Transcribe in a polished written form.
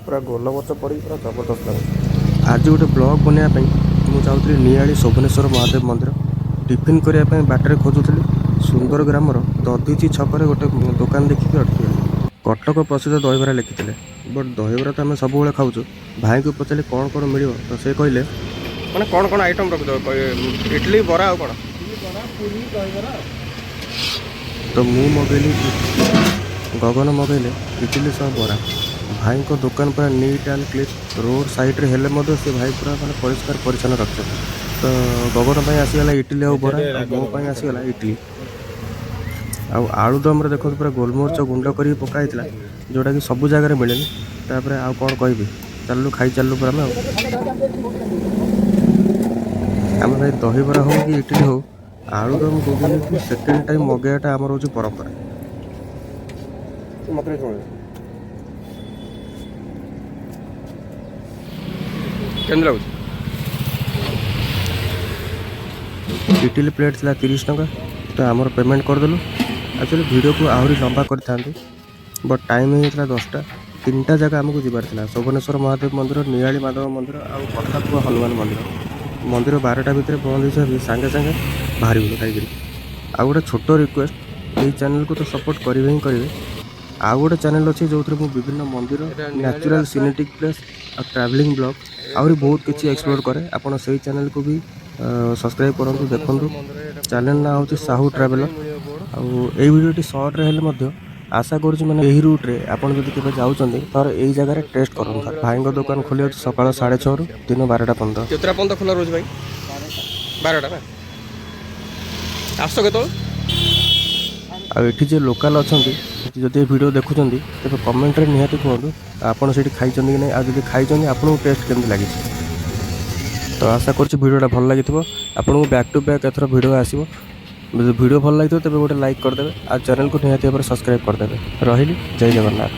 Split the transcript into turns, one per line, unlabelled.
पूरा गोल गच पड़ी पूरा जबरदस्त लगे। आज गोटे ब्लॉग बनवाई मुझे चाहूँगी नियाली शोभनेश्वर महादेव मंदिर टिफिन करने बाटर खोजुली सुंदर ग्रामर दधीची छकरे गोटे दुकान देखिए अटकी कटक प्रसिद्ध दहीबरा लिखी बट दहीबरा तो आम सब खाऊँ भाई को पचारे कौन कौन मिल तो से कहले मैंने कौन कौन आइटम रखिद इडली बरा आ कौन तो मु मगैली गगन मगैले इडली सह बरा भाई को दुकान पूरा neat and clean road side रे हेले से भाई पूरा माने परिष्कार परिच्छन्न रखते तो गगन पर आसीगला इडली आ बरा मो आसीगला इडली आलुदम देखो पूरा गोलमरिच गुंड कर पकाई जोटा कि सब जगह मिले तापर आउ कौन कहि चलू खाई चलू पूरा आम भाई दहीबरा हो कि इडली हो आलुदम गुगुनी को सेकेंड टाइम मगेटा आमर हूँ परंपरा केमती लगुच इडली प्लेट था 30 टंका तो आमर पेमेंट करदेलु एक्चुअली वीडियो को आहरी लंबा करता बट टाइम होता 10टा 3टा जगह आमको जबार शोभनेश्वर महादेव मंदिर नियाली माधव मंदिर आउ कटक हनुमान मंदिर मंदिर 12टा भितर बंद हो सागे सागे बाहर गलु खाई आउ गोटे छोट रिक्वेस्ट ये चैनल को तो सपोर्ट करेंगे ही करेंगे आउ गोटे चैनल अच्छे जो विभिन्न मंदिर नेचुरल सिनेटिक प्लेस और ट्रैवलिंग ब्लॉग आहरी बहुत किसी एक्सप्लोर करे आपड़ से चैनल को भी सब्सक्राइब करूँ देखूँ चैनल ना हूँ साहू ट्रैवलर आई वीडियो सर्ट रे आशा करुँच मैंने यही रूट्रे आपड़ जब केवे जाऊँगी तो यही जगह टेस्ट करूँ भाई दुकान खोली सकाल 6:30 रु दिन 12:15 केतरा पंद खोला रोज भाई 12टा ना आस के आठी लोकाल अच्छा जब वीडियो देखुं तेज कमेंट निहाती कहूँ आपड़ से खाई कि नहीं आज खाई आपको टेस्ट केमती लगी तो आशा करीडियोटा भल लगी आपको बैक टू बैक एथर वीडियो आसो वीडियो भल लगी तेज गोटे लाइक करदे आ चैनल को निहाती भाव सब्सक्राइब करदे रही जय जगन्नाथ।